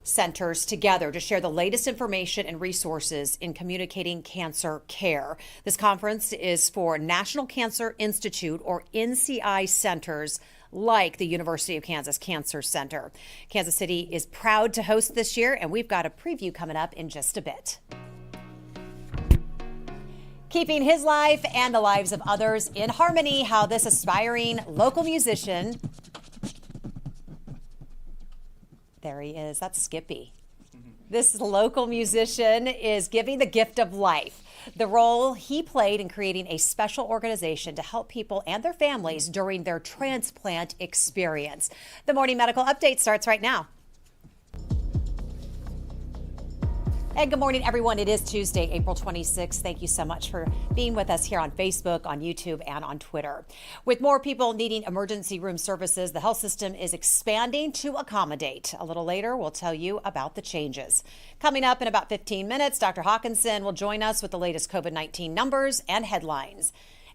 centers together to share the latest information and resources in communicating cancer care. This conference is for National Cancer Institute, or NCI, centers like the University of Kansas Cancer Center. Kansas City is proud to host this year, and we've got a preview coming up in just a bit. Keeping his life and the lives of others in harmony, how this aspiring local musician, there he is, that's Skippy. This local musician is giving the gift of life. The role he played in creating a special organization to help people and their families during their transplant experience. The Morning Medical Update starts right now. And good morning, everyone. It is Tuesday, April 26th. Thank you so much for being with us here on Facebook, on YouTube, and on Twitter. With more people needing emergency room services, the health system is expanding to accommodate. A little later, we'll tell you about the changes. Coming up in about 15 minutes, Dr. Hawkinson will join us with the latest COVID-19 numbers and headlines,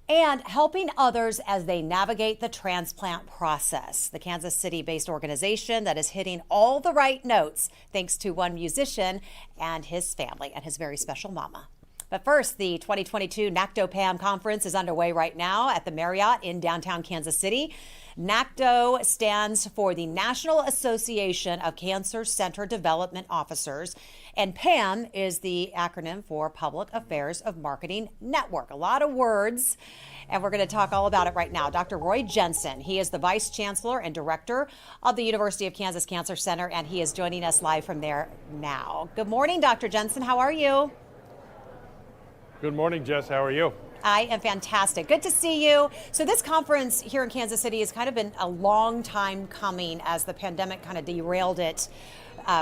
and helping others as they navigate the transplant process. The Kansas City-based organization that is hitting all the right notes thanks to one musician and his family and his very special mama. But first, the 2022 NACCDO-PAMN conference is underway right now at the Marriott in downtown Kansas City. NACCDO stands for the National Association of Cancer Center Development Officers, and PAMN is the acronym for Public Affairs of Marketing Network. A lot of words, and we're going to talk all about it right now. Dr. Roy Jensen, he is the Vice Chancellor and Director of the University of Kansas Cancer Center, and he is joining us live from there now. Good morning, Dr. Jensen. How are you? Good morning, Jess. How are you? I am fantastic. Good to see you. So this conference here in Kansas City has kind of been a long time coming as the pandemic kind of derailed it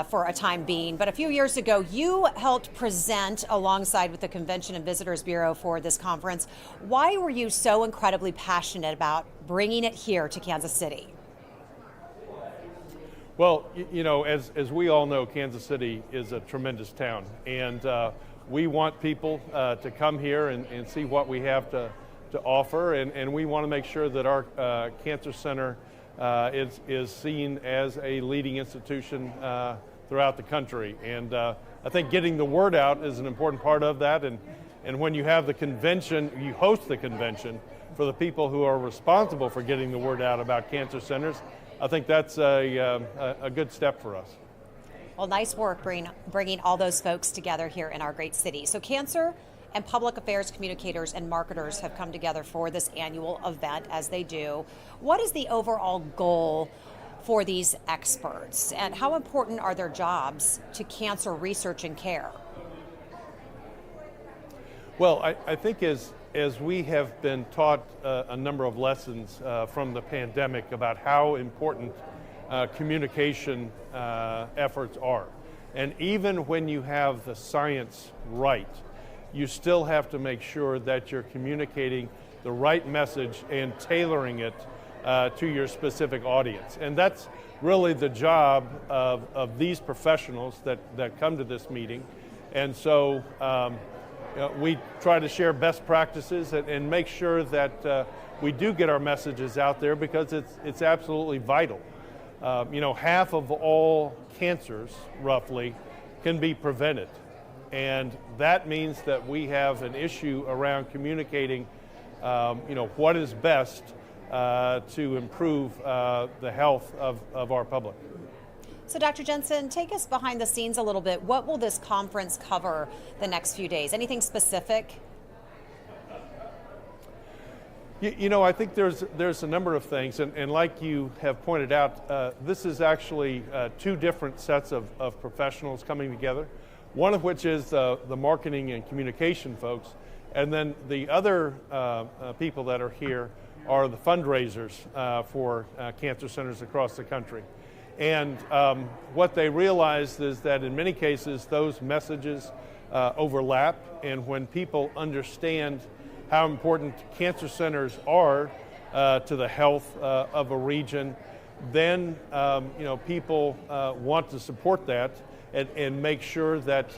for a time being. But a few years ago, you helped present alongside with the Convention and Visitors Bureau for this conference. Why were you so incredibly passionate about bringing it here to Kansas City? Well, you know, as we all know, Kansas City is a tremendous town, and we want people to come here and see what we have to offer, and we want to make sure that our cancer center is seen as a leading institution throughout the country. And I think getting the word out is an important part of that, and when you have the convention, you host the convention for the people who are responsible for getting the word out about cancer centers, I think that's a good step for us. Well, nice work bringing all those folks together here in our great city. So cancer and public affairs communicators and marketers have come together for this annual event, as they do. What is the overall goal for these experts, and how important are their jobs to cancer research and care? Well, I think as we have been taught a number of lessons from the pandemic about how important communication efforts are. And even when you have the science right, you still have to make sure that you're communicating the right message and tailoring it to your specific audience. And that's really the job of these professionals that come to this meeting. And so we try to share best practices and make sure that we do get our messages out there, because it's absolutely vital. You know, half of all cancers, roughly, can be prevented. And that means that we have an issue around communicating, you know, what is best to improve the health of our public. So Dr. Jensen, take us behind the scenes a little bit. What will this conference cover the next few days? Anything specific? You know, I think there's a number of things, and like you have pointed out, this is actually two different sets of professionals coming together, one of which is the marketing and communication folks, and then the other people that are here are the fundraisers for cancer centers across the country. And what they realized is that in many cases those messages overlap, and when people understand how important cancer centers are to the health of a region, then you know, people want to support that and make sure that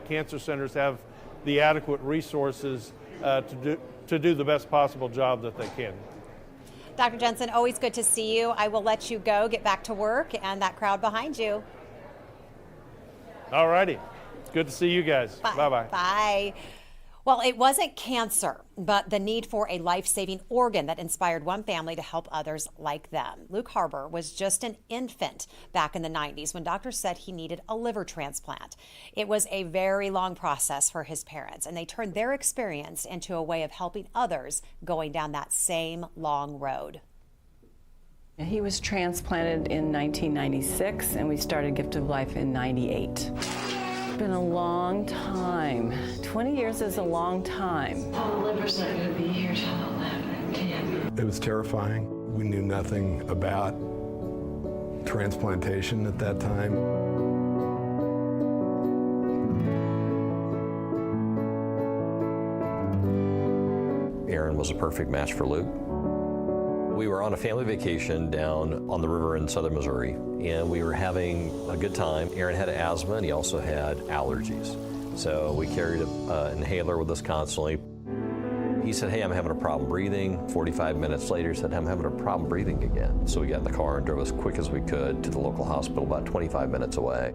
cancer centers have the adequate resources to do the best possible job that they can. Dr. Jensen, always good to see you. I will let you go, get back to work, and that crowd behind you. All righty. Good to see you guys. Bye-bye. Bye. Well, it wasn't cancer, but the need for a life-saving organ that inspired one family to help others like them. Luke HARBUR was just an infant back in the 90s when doctors said he needed a liver transplant. It was a very long process for his parents, and they turned their experience into a way of helping others going down that same long road. He was transplanted in 1996, and we started Gift of Life in 98. It's been a long time. 20 years is a long time. Oh, the liver's not going to be here till 11 p.m. It was terrifying. We knew nothing about transplantation at that time. Aaron was a perfect match for Luke. We were on a family vacation down on the river in southern Missouri, and we were having a good time. Aaron had asthma, and he also had allergies. So we carried an inhaler with us constantly. He said, hey, I'm having a problem breathing. 45 minutes later, he said, I'm having a problem breathing again. So we got in the car and drove as quick as we could to the local hospital about 25 minutes away.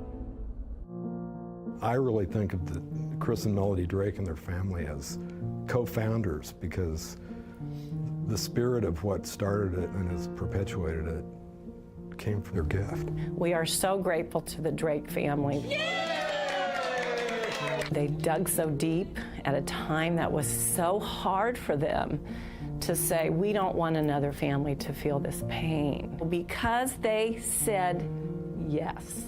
I really think of Chris and Melody Drake and their family as co-founders, because the spirit of what started it and has perpetuated it came from their gift. We are so grateful to the Drake family. They dug so deep at a time that was so hard for them to say, we don't want another family to feel this pain. Because they said yes,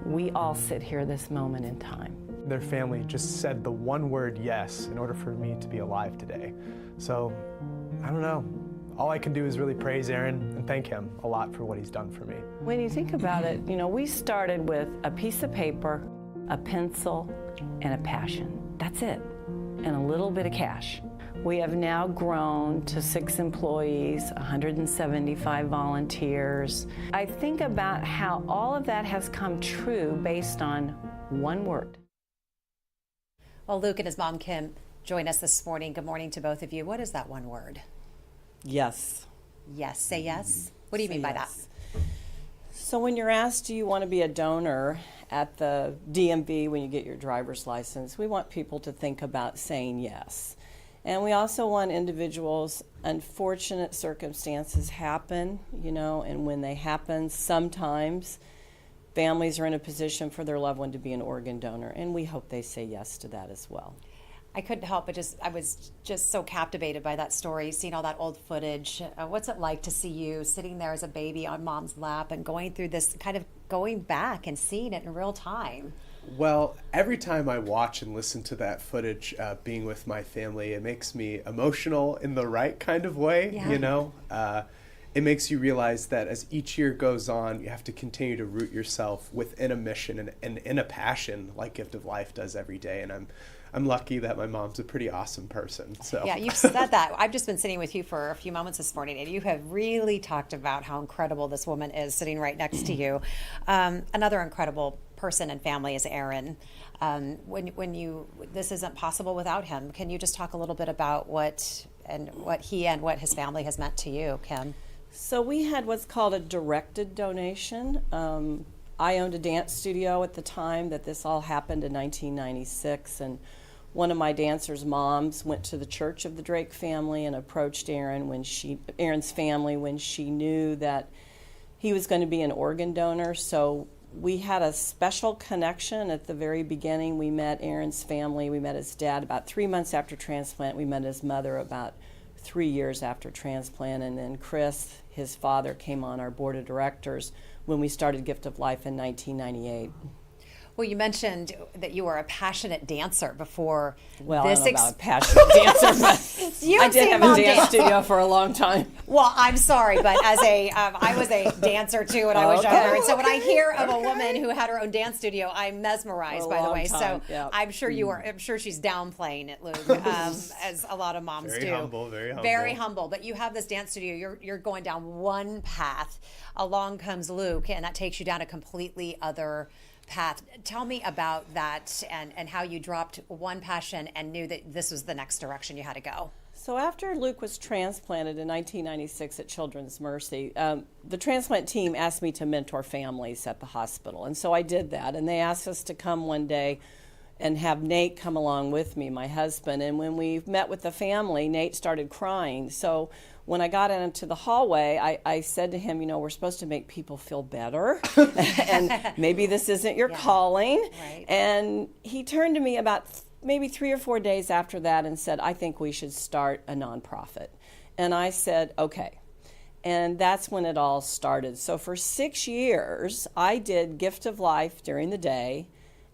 we all sit here this moment in time. Their family just said the one word yes in order for me to be alive today. So, I don't know. All I can do is really praise Aaron and thank him a lot for what he's done for me. When you think about it, you know, we started with a piece of paper, a pencil, and a passion. That's it. And a little bit of cash. We have now grown to 6 employees, 175 volunteers. I think about how all of that has come true based on one word. Well, Luke and his mom, Kim, join us this morning. Good morning to both of you. What is that one word? Yes. Yes. Say yes. What do you mean by that? So when you're asked, do you want to be a donor at the DMV when you get your driver's license, we want people to think about saying yes. And we also want individuals, unfortunate circumstances happen, you know, and when they happen, sometimes families are in a position for their loved one to be an organ donor, and we hope they say yes to that as well. I couldn't help but I was just so captivated by that story, seeing all that old footage. What's it like to see you sitting there as a baby on mom's lap and going through this, kind of going back and seeing it in real time? Well, every time I watch and listen to that footage, being with my family, it makes me emotional in the right kind of way, Yeah. you know? It makes you realize that as each year goes on, you have to continue to root yourself within a mission and in a passion like Gift of Life does every day. And I'm lucky that my mom's a pretty awesome person. So Yeah, you've said that. I've just been sitting with you for a few moments this morning, and you have really talked about how incredible this woman is sitting right next to you. Another incredible person and family is Aaron. This isn't possible without him. Can you just talk a little bit about what he and what his family has meant to you, Kim? So we had what's called a directed donation. I owned a dance studio at the time that this all happened in 1996, and one of my dancers' moms went to the church of the Drake family and approached Aaron's family when she knew that he was going to be an organ donor. So we had a special connection at the very beginning. We met Aaron's family. We met his dad about 3 months after transplant. We met his mother about 3 years after transplant. And then Chris, his father, came on our board of directors when we started Gift of Life in 1998. Well, you mentioned that you were a passionate dancer before Well, this. I don't know about a passionate dancer, but You I did seem have a on dance dance. studio for a long time. Well, I'm sorry, but as I was a dancer too when I was Okay. younger, and so when I hear of a woman who had her own dance studio, I'm mesmerized. For a By the long way, time, so yeah. I'm sure you are. I'm sure she's downplaying it, Luke, as a lot of moms Very do. humble, very humble. Very humble. But you have this dance studio. You're going down one path. Along comes Luke, and that takes you down a completely other path. Tell me about that and how you dropped one passion and knew that this was the next direction you had to go. So after Luke was transplanted in 1996 at Children's Mercy, the transplant team asked me to mentor families at the hospital. And so I did that. And they asked us to come one day and have Nate come along with me, my husband. And when we met with the family, Nate started crying. So when I got into the hallway, I said to him, we're supposed to make people feel better. And maybe this isn't your calling. Right. And he turned to me about maybe 3 or 4 days after that and said, I think we should start a nonprofit. And I said, okay. And that's when it all started. So for 6 years, I did Gift of Life during the day.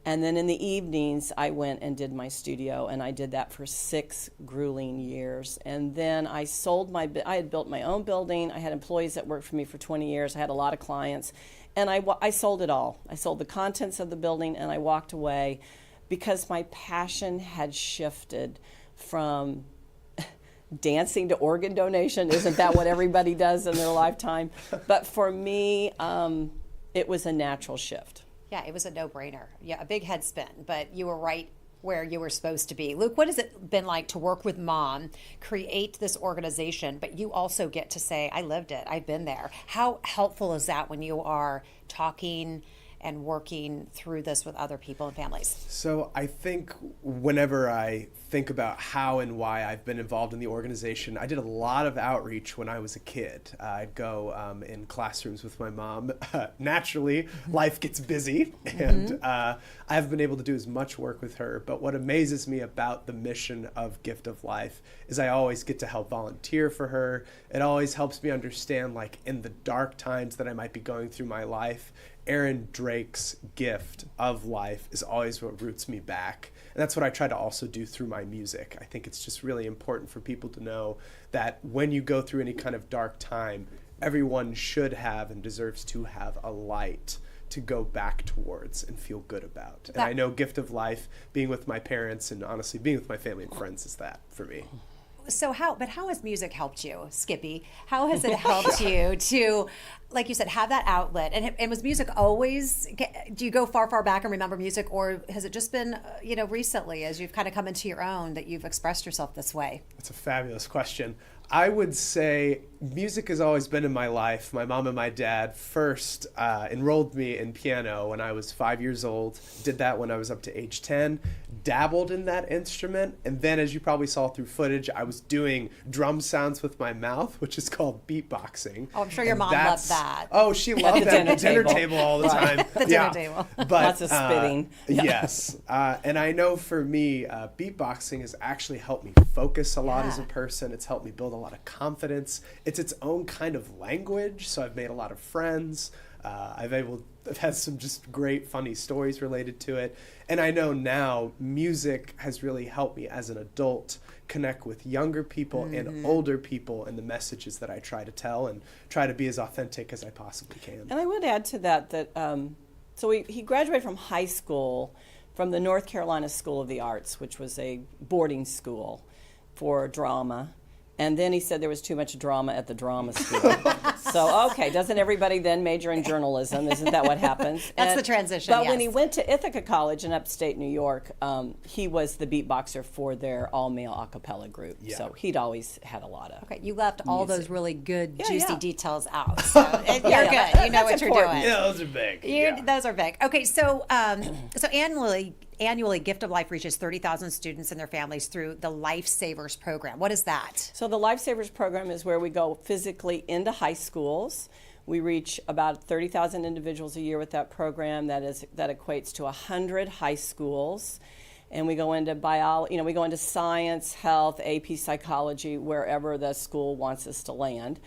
And then in the evenings, I went and did my studio. And I did that for 6 grueling years. And then I I had built my own building. I had employees that worked for me for 20 years. I had a lot of clients. And I sold it all. I sold the contents of the building and I walked away, because my passion had shifted from dancing to organ donation. Isn't that what everybody does in their lifetime? But for me, it was a natural shift. Yeah, it was a no-brainer. Yeah, a big head spin, but you were right where you were supposed to be. Luke, what has it been like to work with Mom, create this organization, but you also get to say, I lived it, I've been there. How helpful is that when you are talking and working through this with other people and families? So I think whenever I think about how and why I've been involved in the organization, I did a lot of outreach when I was a kid. I'd go in classrooms with my mom. Naturally, life gets busy, and I've been able to do as much work with her. But what amazes me about the mission of Gift of Life is I always get to help volunteer for her. It always helps me understand, like, in the dark times that I might be going through my life, Aaron Drake's gift of life is always what roots me back. And that's what I try to also do through my music. I think it's just really important for people to know that when you go through any kind of dark time, everyone should have and deserves to have a light to go back towards and feel good about. And I know Gift of Life, being with my parents and honestly being with my family and friends, is that for me. So how has music helped you, Skippy? How has it helped you to, like you said, have that outlet? And was music always, do you go far back and remember music, or has it just been, recently as you've kind of come into your own that you've expressed yourself this way? That's a fabulous question. I would say music has always been in my life. My mom and my dad first enrolled me in piano when I was 5 years old, did that when I was up to age 10, dabbled in that instrument, and then, as you probably saw through footage, I was doing drum sounds with my mouth, which is called beatboxing. Oh, I'm sure your mom loved that. Oh, she loved that at the dinner table all the time. The dinner table. But, lots of spitting. Yes. And I know for me, beatboxing has actually helped me focus a lot as a person. It's helped me build a lot of confidence. It's its own kind of language, so I've made a lot of friends. I've had some just great funny stories related to it. And I know now music has really helped me as an adult connect with younger people and older people and the messages that I try to tell and try to be as authentic as I possibly can. And I would add to that so he graduated from high school from the North Carolina School of the Arts, which was a boarding school for drama. And then he said there was too much drama at the drama school. So, okay, doesn't everybody then major in journalism? Isn't that what happens? That's the transition, But yes. when he went to Ithaca College in upstate New York, he was the beatboxer for their all-male a cappella group. Yeah. So he'd always had a lot of Okay, you left all those really good, juicy yeah. details out. So you're good. You know what you're important. doing. Yeah, those are big. Those are big. Okay, so annually, Gift of Life reaches 30,000 students and their families through the Lifesavers program. What is that? So the Lifesavers program is where we go physically into high schools. We reach about 30,000 individuals a year with that program. That equates to 100 high schools. And we go into biology, we go into science, health, AP psychology, wherever the school wants us to land.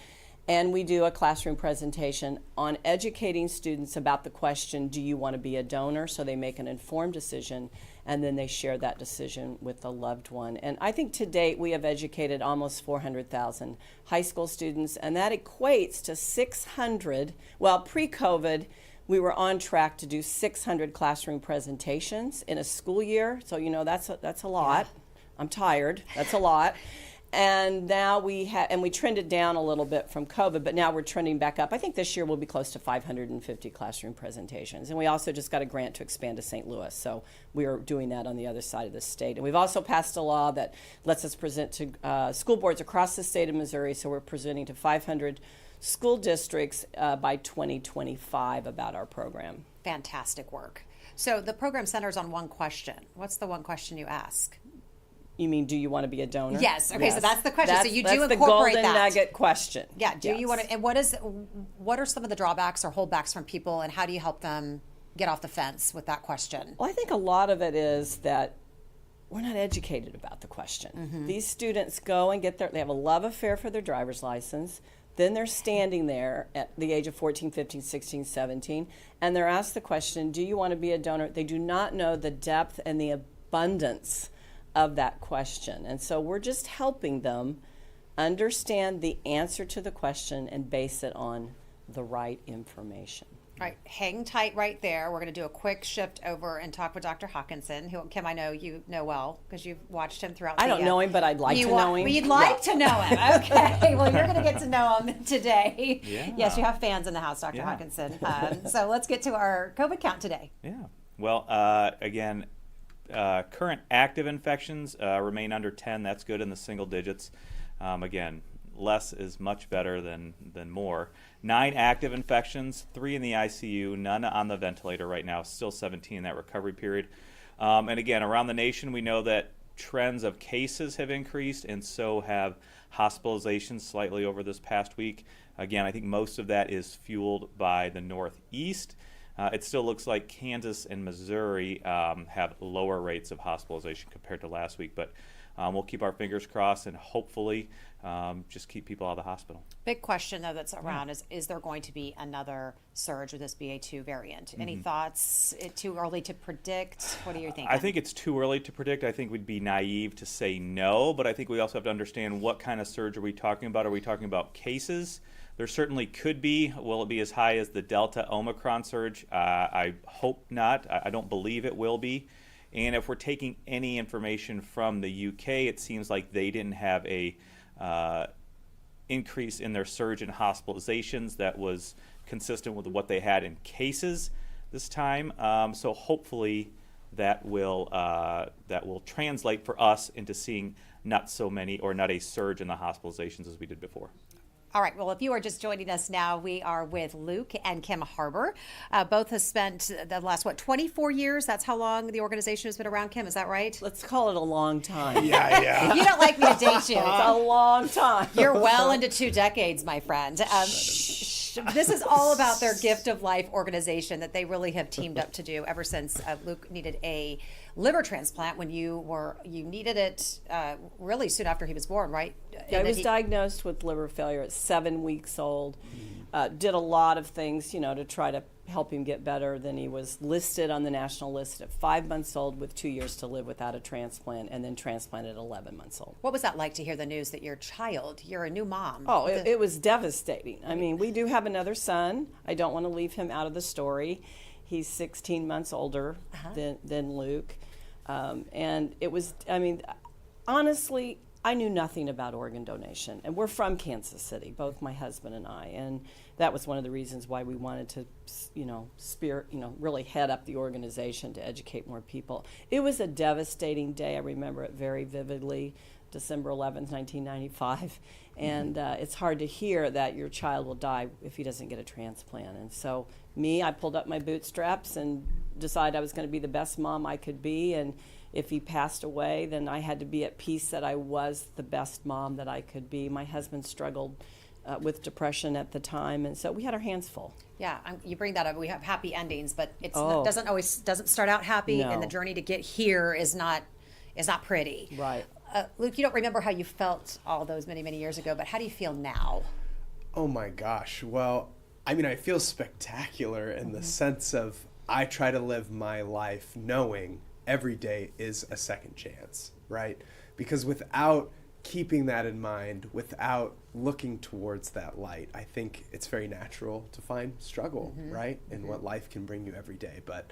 And we do a classroom presentation on educating students about the question, do you want to be a donor? So they make an informed decision, and then they share that decision with a loved one. And I think to date we have educated almost 400,000 high school students, and that equates to 600, well, pre-COVID, we were on track to do 600 classroom presentations in a school year. So, that's a lot. I'm tired. That's a lot. And now we trended down a little bit from COVID, but now we're trending back up. I think this year we'll be close to 550 classroom presentations. And we also just got a grant to expand to St. Louis, so we are doing that on the other side of the state. And we've also passed a law that lets us present to school boards across the state of Missouri, so we're presenting to 500 school districts by 2025 about our program. Fantastic work. So the program centers on one question. What's the one question you ask? You mean, do you want to be a donor? Yes. Okay, so that's the question. So you do that's incorporate the golden nugget question. Yeah. Do you want to? And what are some of the drawbacks or holdbacks from people, and how do you help them get off the fence with that question? Well, I think a lot of it is that we're not educated about the question. These students go and they have a love affair for their driver's license. Then they're standing there at the age of 14, 15, 16, 17, and they're asked the question, do you want to be a donor? They do not know the depth and the abundance of that question. And so we're just helping them understand the answer to the question and base it on the right information. All right, hang tight right there. We're going to do a quick shift over and talk with Dr. Hawkinson, who, Kim, I know you know well because you've watched him throughout I don't know him, but I'd like to know him. You'd like to know him. Okay. Well, you're going to get to know him today. Yeah. Yes, you have fans in the house, Dr. Hawkinson. So let's get to our COVID count today. Yeah. Well, again, current active infections remain under 10. That's good in the single digits. Again, less is much better than more. 9 active infections, 3 in the ICU, none on the ventilator right now, still 17 in that recovery period. And again, around the nation, we know that trends of cases have increased, and so have hospitalizations slightly over this past week. Again, I think most of that is fueled by the Northeast. It still looks like Kansas and Missouri have lower rates of hospitalization compared to last week, but we'll keep our fingers crossed and hopefully just keep people out of the hospital. Big question, though, that's around is there going to be another surge with this BA2 variant? Any thoughts? Too early to predict? What are you thinking? I think it's too early to predict. I think we'd be naive to say no, but I think we also have to understand what kind of surge are we talking about? Are we talking about cases? There certainly could be. Will it be as high as the Delta Omicron surge? I hope not. I don't believe it will be. And if we're taking any information from the UK, it seems like they didn't have a increase in their surge in hospitalizations that was consistent with what they had in cases this time. So hopefully that will translate for us into seeing not so many or not a surge in the hospitalizations as we did before. All right. Well, if you are just joining us now, we are with Luke and Kim HARBUR. Both have spent the last, 24 years? That's how long the organization has been around, Kim. Is that right? Let's call it a long time. Yeah. You don't like me to date you. It's a long time. You're well into 2 decades, my friend. This is all about their Gift of Life organization that they really have teamed up to do ever since Luke needed a liver transplant when you needed it really soon after he was born, right? Yeah, he was diagnosed with liver failure at 7 weeks old. Did a lot of things, to try to help him get better. Then he was listed on the national list at 5 months old with 2 years to live without a transplant, and then transplanted at 11 months old. What was that like to hear the news that you're a new mom? Oh, it was devastating. I mean, we do have another son. I don't want to leave him out of the story. He's 16 months older than Luke. And it was, honestly, I knew nothing about organ donation. And we're from Kansas City, both my husband and I. And that was one of the reasons why we wanted to, really head up the organization to educate more people. It was a devastating day. I remember it very vividly, December 11th, 1995. And it's hard to hear that your child will die if he doesn't get a transplant. And so I pulled up my bootstraps and decided I was going to be the best mom I could be. And if he passed away, then I had to be at peace that I was the best mom that I could be. My husband struggled with depression at the time, and so we had our hands full. Yeah, you bring that up. We have happy endings, but it doesn't start out happy, No. and the journey to get here is not pretty. Right. Luke, you don't remember how you felt all those many years ago, but how do you feel now? Oh my gosh. Well, I feel spectacular in the sense of I try to live my life knowing every day is a second chance, right? Because without keeping that in mind, without looking towards that light, I think it's very natural to find struggle, right? In what life can bring you every day. But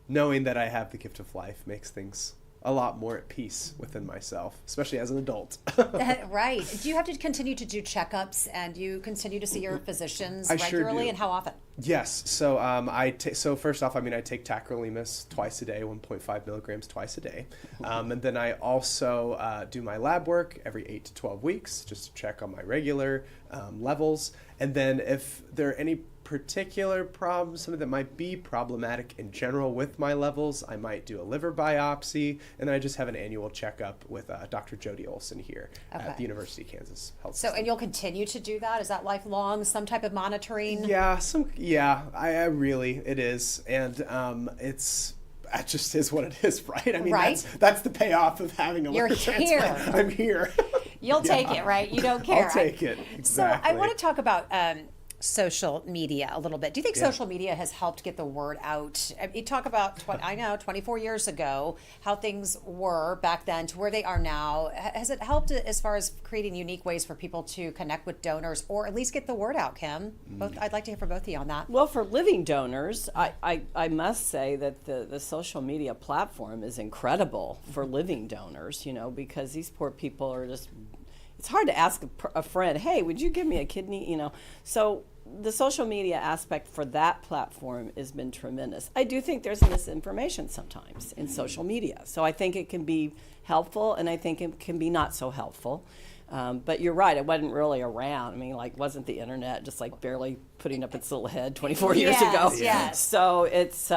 knowing that I have the gift of life makes things a lot more at peace within myself, especially as an adult. Right. Do you have to continue to do checkups, and you continue to see your physicians I sure regularly, do. and how often? Yes. So so first off, I take tacrolimus twice a day, 1.5 milligrams twice a day, and then I also do my lab work every 8 to 12 weeks just to check on my regular levels. And then if there are any particular problems, something that might be problematic in general with my levels, I might do a liver biopsy, and then I just have an annual checkup with Dr. Jody Olson here at the University of Kansas Health System. And you'll continue to do that? Is that lifelong, some type of monitoring? Yeah, I really, it is. And that just is what it is, right? I mean, that's the payoff of having a liver transplant. I'm here. You'll take it, right? You don't care. I'll take it, exactly. So I want to talk about social media a little bit. Do you think social media has helped get the word out? You talk about, 24 years ago, how things were back then to where they are now. Has it helped as far as creating unique ways for people to connect with donors, or at least get the word out, Kim? I'd like to hear from both of you on that. Well, for living donors, I must say that the social media platform is incredible for living donors, because these poor people are just, it's hard to ask a friend, hey, would you give me a kidney, So the social media aspect for that platform has been tremendous. I do think there's misinformation sometimes in social media. So I think it can be helpful, and I think it can be not so helpful. But you're right, it wasn't really around. I mean, wasn't the internet just barely putting up its little head 24 years ago? Yes. So it's,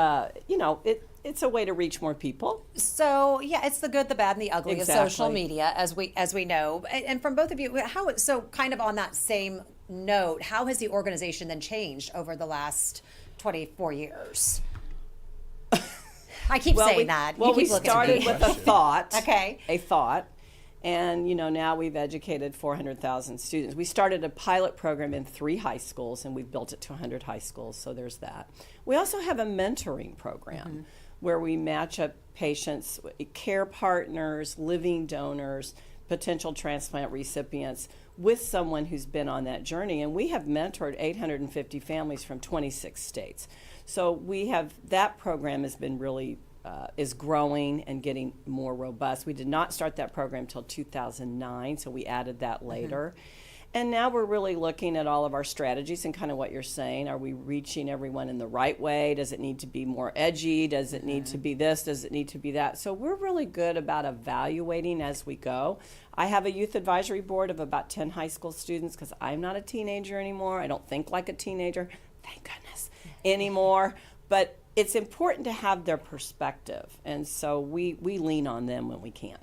it's a way to reach more people. So it's the good, the bad, and the ugly of social media, as we know. And from both of you, kind of on that same note, how has the organization then changed over the last 24 years? I keep saying that. Well, we started with a thought. Okay. A thought. And, now we've educated 400,000 students. We started a pilot program in 3 high schools, and we've built it to 100 high schools, so there's that. We also have a mentoring program where we match up patients, care partners, living donors, potential transplant recipients with someone who's been on that journey. And we have mentored 850 families from 26 states. So that program has been really is growing and getting more robust. We did not start that program until 2009, so we added that later. And now we're really looking at all of our strategies and kind of what you're saying. Are we reaching everyone in the right way? Does it need to be more edgy? Does it need to be this? Does it need to be that? So we're really good about evaluating as we go. I have a youth advisory board of about 10 high school students because I'm not a teenager anymore. I don't think like a teenager, thank goodness, anymore. But it's important to have their perspective, and so we lean on them when we can.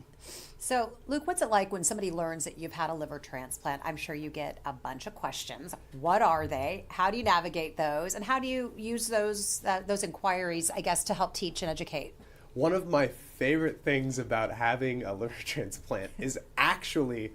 So, Luke, what's it like when somebody learns that you've had a liver transplant? I'm sure you get a bunch of questions. What are they? How do you navigate those? And how do you use those inquiries, I guess, to help teach and educate? One of my favorite things about having a liver transplant is actually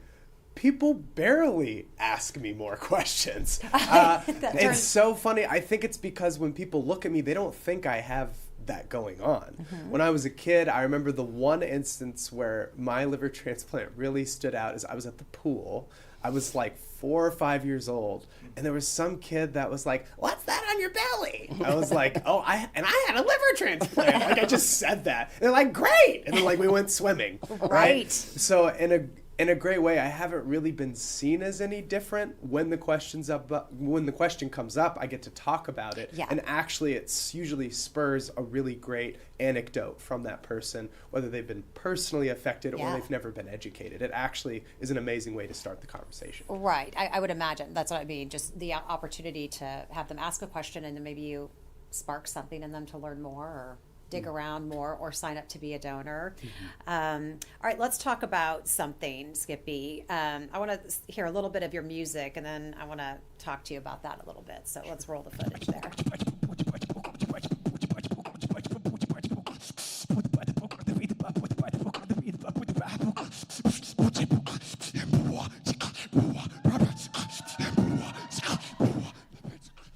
people barely ask me more questions. It's so funny. I think it's because when people look at me, they don't think I have that going on. When I was a kid, I remember the one instance where my liver transplant really stood out is I was at the pool. I was 4 or 5 years old, and there was some kid that was like, "What's that on your belly?" I was like, "Oh, I had a liver transplant." I just said that. And they're like, "Great!" And then we went swimming. Right? So in a great way, I haven't really been seen as any different. When the question comes up, I get to talk about it. Yeah. And actually, it usually spurs a really great anecdote from that person, whether they've been personally affected or they've never been educated. It actually is an amazing way to start the conversation. Right. I would imagine. That's what I mean. Just the opportunity to have them ask a question, and then maybe you spark something in them to learn more or dig around more or sign up to be a donor. All right, let's talk about something, Skippy. I want to hear a little bit of your music, and then I want to talk to you about that a little bit. So let's roll the footage there.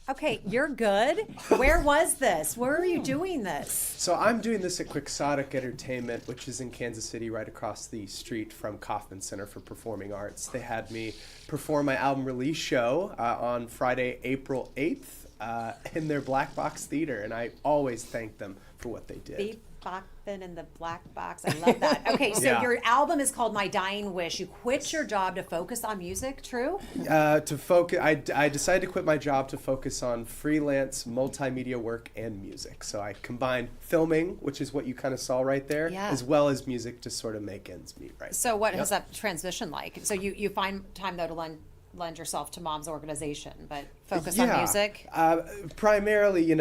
Okay, you're good. Where was this? Where are you doing this? So I'm doing this at Quixotic Entertainment, which is in Kansas City, right across the street from Kauffman Center for Performing Arts. They had me perform my album release show on Friday, April 8th in their Black Box Theater, and I always thank them for what they did. Bachman and the Black Box. I love that. Okay, so Yeah. your album is called My Dying Wish. You quit your job to focus on music, true? To focus, I decided to quit my job to focus on freelance multimedia work and music. So I combined filming, which is what you kind of saw right there, Yeah. as well as music to sort of make ends meet. Right. So what has that transition like? So you find time though to lend yourself to mom's organization, but focus on music? Primarily,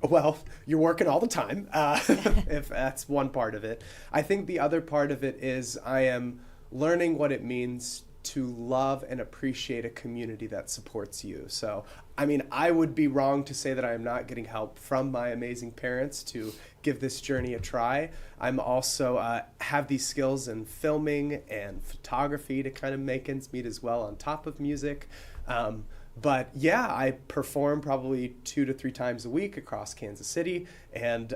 well, you're working all the time, if that's one part of it. I think the other part of it is I am learning what it means to love and appreciate a community that supports you. So, I mean, I would be wrong to say that I am not getting help from my amazing parents to give this journey a try. I'm also have these skills in filming and photography to kind of make ends meet as well on top of music. But yeah, I perform probably 2 to 3 times a week across Kansas City, and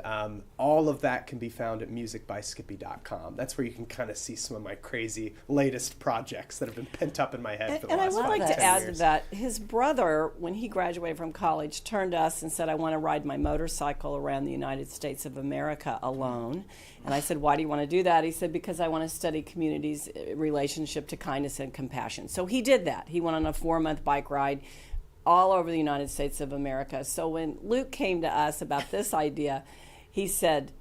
all of that can be found at musicbyskippy.com. That's where you can kind of see some of my crazy latest projects that have been pent up in my head for the And I last would 5 like to to 10 add years. to that, his brother, when he graduated from college, turned to us and said, I want to ride my motorcycle around the United States of America alone. And I said, why do you want to do that? He said, because I want to study communities' relationship to kindness and compassion. So he did that. He went on a 4-month bike ride all over the United States of America. So when Luke came to us about this idea, he said,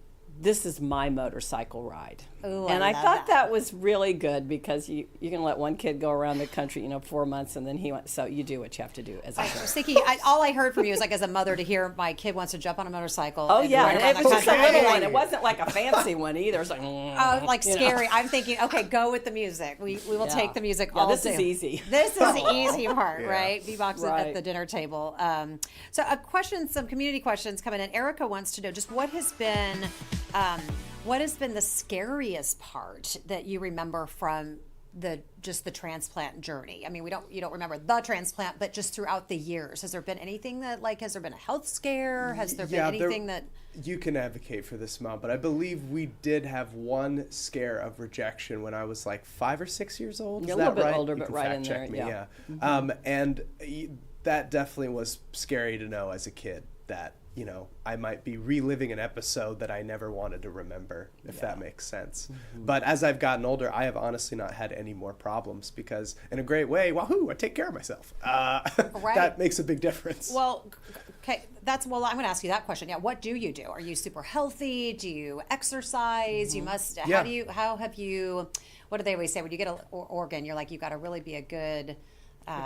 this is my motorcycle ride. Ooh, and I I love thought that. that was really good because you can let one kid go around the country, 4 months, and then he went. So you do what you have to do as a I parent. was thinking, all I heard from you is like as a mother to hear my kid wants to jump on a motorcycle. Oh and yeah, ride and around it the was just a country. little one. It wasn't like a fancy one either. It's like, like scary. I'm thinking, okay, go with the music. We will Yeah. take the music Yeah, all this day. is easy. This is the easy part, Yeah. right? Be-box at Right. the dinner table. So some community questions coming in. Erica wants to know just what has been the scariest part that you remember from the transplant journey? I mean, you don't remember the transplant, but just throughout the years, has there been anything that has there been a health scare? Has there been anything that? You can advocate for this, Mom, but I believe we did have one scare of rejection when I was like 5 or 6 years old. Is Yeah, a that little bit right? older, You but can right fact in check there, me, yeah. And that definitely was scary to know as a kid that I might be reliving an episode that I never wanted to remember, if that makes sense. But as I've gotten older, I have honestly not had any more problems because, in a great way, wahoo, I take care of myself. That makes a big difference. Well, okay, I'm going to ask you that question. Yeah, what do you do? Are you super healthy? Do you exercise? You must. Yeah. How have you? What do they always say when you get an organ? You're like, you got to really be a good.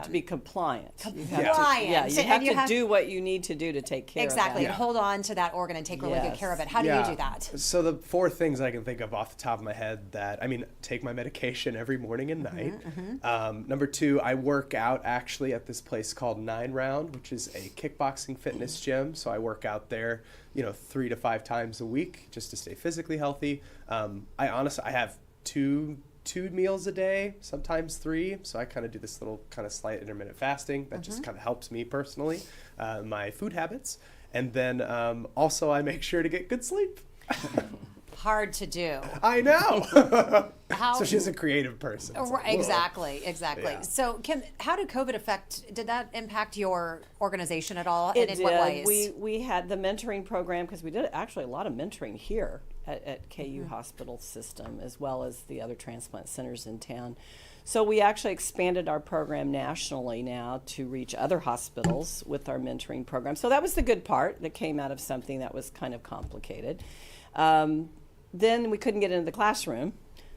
to be compliant. You have Compliant. to, you have to do what you need to do to take care Exactly, of and that. hold on to that organ and take really good Yes. care of it. How do you do that? So the 4 things I can think of off the top of my head take my medication every morning and night. Number 2, I work out actually at this place called 9 Round, which is a kickboxing fitness gym. So I work out there, 3 to 5 times a week just to stay physically healthy. I have two meals a day, sometimes 3. So I kind of do this little kind of slight intermittent fasting that just kind of helps me personally, my food habits. And then also I make sure to get good sleep. Hard to do. I know. How? So she's a creative person. It's like, whoa. Exactly. Yeah. So, Kim, how did COVID did that impact your organization at all? It and in did. what ways? We had the mentoring program because we did actually a lot of mentoring here at KU Hospital System as well as the other transplant centers in town. So we actually expanded our program nationally now to reach other hospitals with our mentoring program. So that was the good part that came out of something that was kind of complicated. Then we couldn't get into the classroom.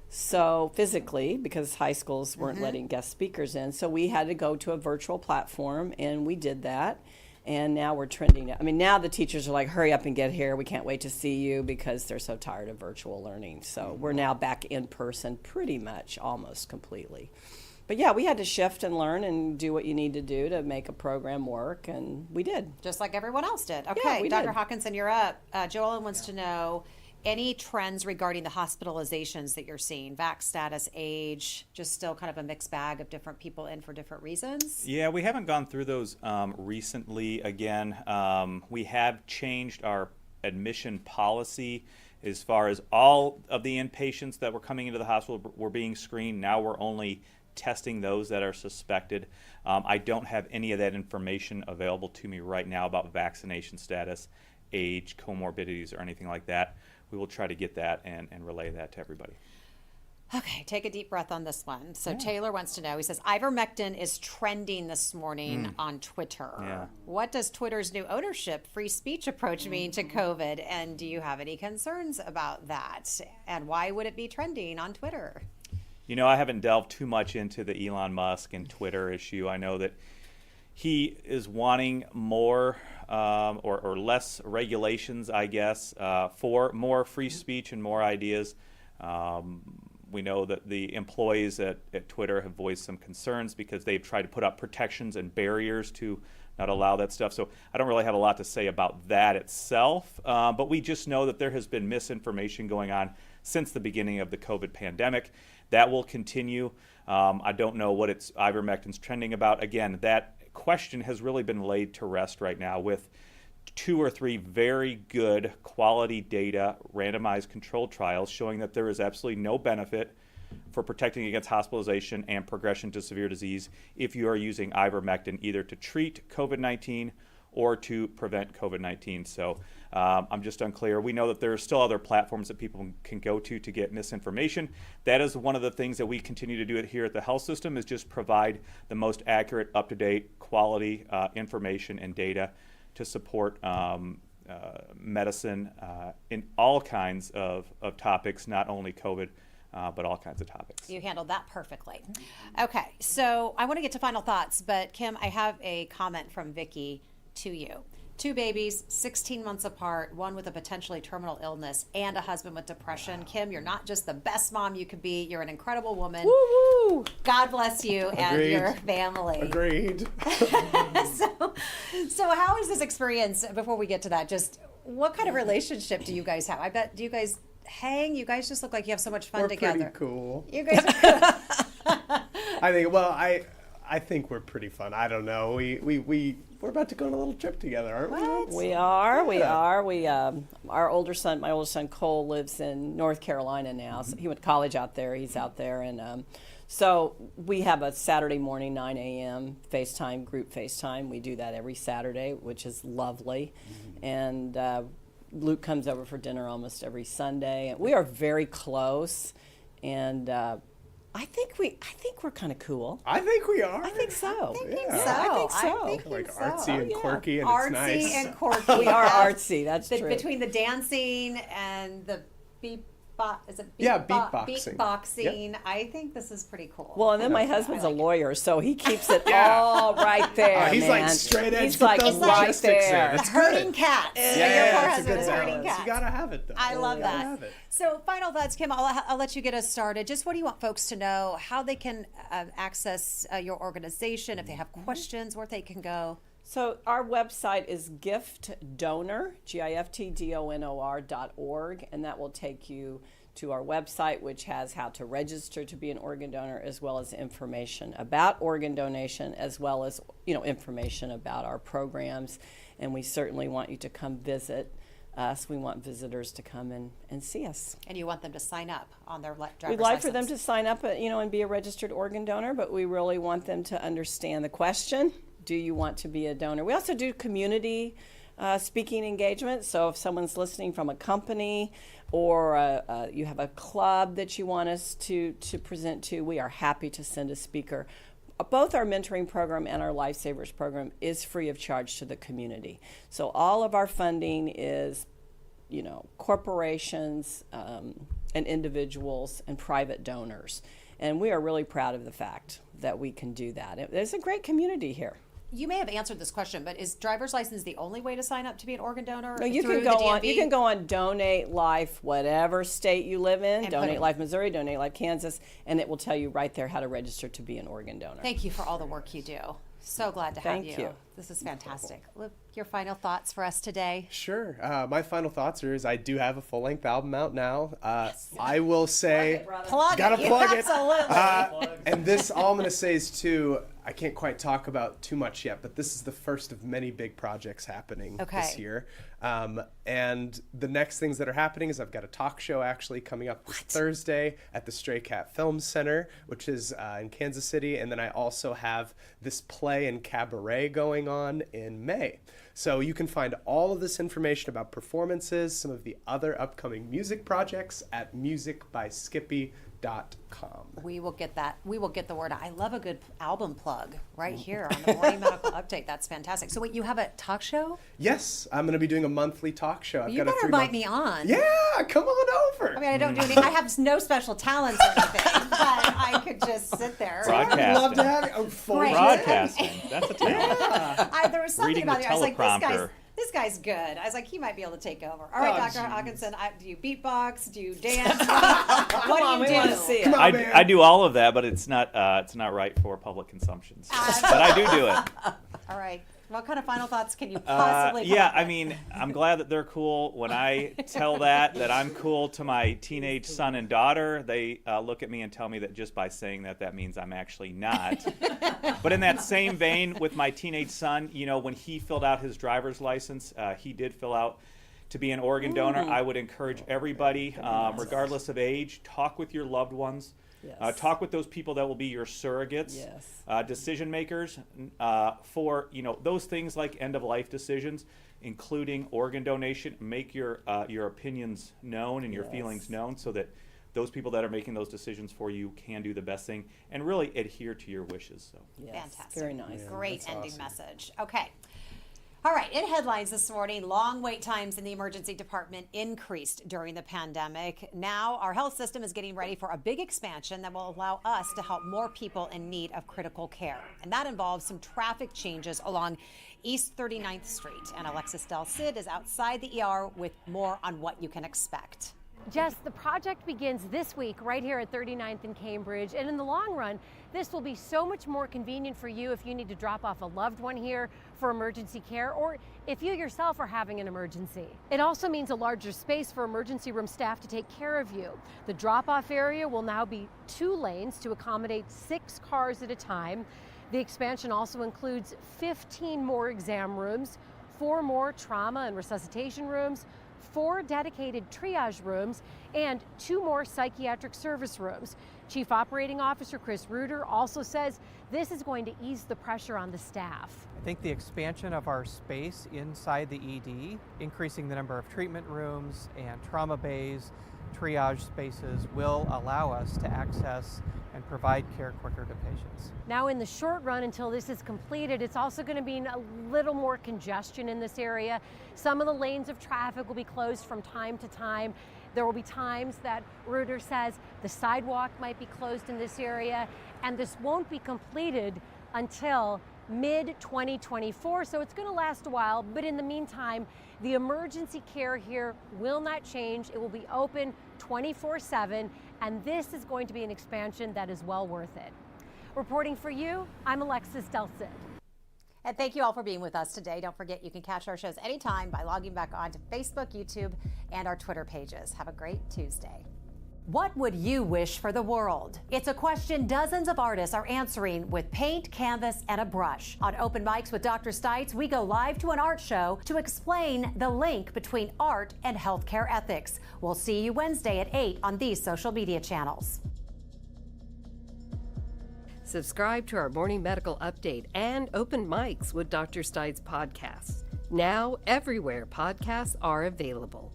So physically, because high schools weren't letting guest speakers in, so we had to go to a virtual platform, and we did that. And now we're trending. I mean, now the teachers are like, hurry up and get here. We can't wait to see you because they're so tired of virtual learning. So we're now back in person pretty much almost completely. But yeah, we had to shift and learn and do what you need to do to make a program work, and we did. Just like everyone else did. Okay, we Dr. did. Hawkinson, you're up. Joellen wants to know any trends regarding the hospitalizations that you're seeing, vac status, age, just still kind of a mixed bag of different people in for different reasons? Yeah, we haven't gone through those recently. Again, we have changed our admission policy as far as all of the inpatients that were coming into the hospital were being screened. Now we're only testing those that are suspected. I don't have any of that information available to me right now about vaccination status, age, comorbidities, or anything like that. we will try to get that and relay that to everybody. Okay, take a deep breath on this one. So Taylor wants to know, he says, ivermectin is trending this morning on Twitter. Yeah. What does Twitter's new ownership, free speech approach mean to COVID? And do you have any concerns about that? And why would it be trending on Twitter? You know, I haven't delved too much into the Elon Musk and Twitter issue. I know that he is wanting more or less regulations, I guess, for more free speech and more ideas. We know that the employees at Twitter have voiced some concerns because they've tried to put up protections and barriers to not allow that stuff. So I don't really have a lot to say about that itself, but we just know that there has been misinformation going on since the beginning of the COVID pandemic. That will continue. I don't know what ivermectin's trending about. Again, that question has really been laid to rest right now with 2 or 3 very good quality data randomized controlled trials showing that there is absolutely no benefit for protecting against hospitalization and progression to severe disease if you are using ivermectin either to treat COVID-19 or to prevent COVID-19. So I'm just unclear. We know that there are still other platforms that people can go to get misinformation. That is one of the things that we continue to do here at the health system, is just provide the most accurate, up-to-date, quality information and data to support medicine in all kinds of topics, not only COVID, but all kinds of topics. You handled that perfectly. Okay, so I want to get to final thoughts, but Kim, I have a comment from Vicki to you. 2 babies, 16 months apart, one with a potentially terminal illness, and a husband with depression. Kim, you're not just the best mom you could be, you're an incredible woman. Woo-woo! God bless you and your family. Agreed. So how is this experience, before we get to that, just what kind of relationship do you guys have? I bet, do you guys hang? You guys just look like you have so much fun together. We're pretty cool. You guys are cool. I think we're pretty fun. I don't know. We're about to go on a little trip together, aren't we? We are. Our older son, my oldest son Cole, lives in North Carolina now. So he went to college out there. He's out there, and so we have a Saturday morning 9 a.m. FaceTime, group FaceTime. We do that every Saturday, which is lovely. And Luke comes over for dinner almost every Sunday. We are very close, and I think we're kind of cool. I think we are. I think so. I think so. Like artsy and quirky, and artsy it's nice. Artsy and quirky. We are artsy. That's true. Between the dancing and the beatboxing. Beatboxing. Yep. I think this is pretty cool. Well, and then my husband's a lawyer, so he keeps it all right there. He's man. like straight edge. He's like right there. The herding cats. Yeah, your poor it's a husband good is herding balance. cats. You gotta have it, though. I love that. Have it. So, final thoughts, Kim. I'll let you get us started. Just what do you want folks to know? How they can access your organization, if they have questions, where they can go. So our website is giftdonor, giftdonor.org, and that will take you to our website, which has how to register to be an organ donor, as well as information about organ donation, as well as information about our programs. And we certainly want you to come visit us. We want visitors to come and see us. And you want them to sign up on their driver's license. We'd like for them to sign up, and be a registered organ donor, but we really want them to understand the question. Do you want to be a donor? We also do community speaking engagements. So if someone's listening from a company or you have a club that you want us to present to, we are happy to send a speaker. Both our mentoring program and our Lifesavers program is free of charge to the community. So all of our funding is, corporations and individuals and private donors. And we are really proud of the fact that we can do that. There's a great community here. You may have answered this question, but is driver's license the only way to sign up to be an organ donor? No, you can go on. You can go on Donate Life, whatever state you live in. Donate Life Missouri, Donate Life Kansas, and it will tell you right there how to register to be an organ donor. Thank you for all the work you do. So glad to have you. Thank you. This is fantastic. Luke, your final thoughts for us today? Sure. My final thoughts is I do have a full-length album out now. I will say, Plug gotta it. plug it. Absolutely. And this, all I'm going to say is too, I can't quite talk about too much yet, but this is the first of many big projects happening this year. And the next things that are happening is I've got a talk show actually coming up this Thursday at the Stray Cat Film Center, which is in Kansas City. And then I also have this play and cabaret going on in May. So you can find all of this information about performances, some of the other upcoming music projects at musicbyskippy.com. We will get that. We will get the word out. I love a good album plug right here on the Morning Medical Update. That's fantastic. So wait, you have a talk show? Yes, I'm going to be doing a monthly talk show. You better invite me on. Yeah, come on over. I mean, I don't do anything. I have no special talents or anything, but I could just sit there. I'd love to have you. Broadcasting. That's a talent. Yeah. There was something Reading about the it. I was like, teleprompter. this guy's good. I was like, he might be able to take over. All right, Dr. Hawkinson, do you beatbox? Do you dance? What do you do? See it. Come on, I do all of that, but it's not right for public consumption. But I do it. All right. What kind of final thoughts can you possibly come up with? I mean, I'm glad that they're cool. When I tell that I'm cool to my teenage son and daughter, they look at me and tell me that just by saying that means I'm actually not. But in that same vein, with my teenage son, when he filled out his driver's license, he did fill out to be an organ donor. I would encourage everybody, regardless of age, talk with your loved ones. Yes. Talk with those people that will be your surrogates, decision makers for those things like end of life decisions, including organ donation. Make your opinions known and your feelings known, so that those people that are making those decisions for you can do the best thing and really adhere to your wishes. So fantastic, very nice, great ending message. Okay. All right, in headlines this morning, long wait times in the emergency department increased during the pandemic. Now our health system is getting ready for a big expansion that will allow us to help more people in need of critical care. And that involves some traffic changes along East 39th Street. And Alexis Del Cid is outside the ER with more on what you can expect. Jess, the project begins this week right here at 39th and Cambridge, and in the long run, this will be so much more convenient for you if you need to drop off a loved one here for emergency care, or if you yourself are having an emergency. It also means a larger space for emergency room staff to take care of you. The drop-off area will now be 2 lanes to accommodate 6 cars at a time. The expansion also includes 15 more exam rooms, 4 more trauma and resuscitation rooms, 4 dedicated triage rooms, and 2 more psychiatric service rooms. Chief Operating Officer Chris Reuter also says this is going to ease the pressure on the staff. I think the expansion of our space inside the ED, increasing the number of treatment rooms and trauma bays, triage spaces, will allow us to access and provide care quicker to patients. Now in the short run, until this is completed, it's also going to mean a little more congestion in this area. Some of the lanes of traffic will be closed from time to time. There will be times that Reuter says the sidewalk might be closed in this area, and this won't be completed until mid-2024, so it's going to last a while, but in the meantime, the emergency care here will not change. It will be open 24/7, and this is going to be an expansion that is well worth it. Reporting for you, I'm Alexis Del Cid. And thank you all for being with us today. Don't forget you can catch our shows anytime by logging back on to Facebook, YouTube, and our Twitter pages. Have a great Tuesday. What would you wish for the world? It's a question dozens of artists are answering with paint, canvas, and a brush. On Open Mics with Dr. Stites, we go live to an art show to explain the link between art and healthcare ethics. We'll see you Wednesday at 8 on these social media channels. Subscribe to our Morning Medical Update and Open Mics with Dr. Stites podcasts. Now, everywhere podcasts are available.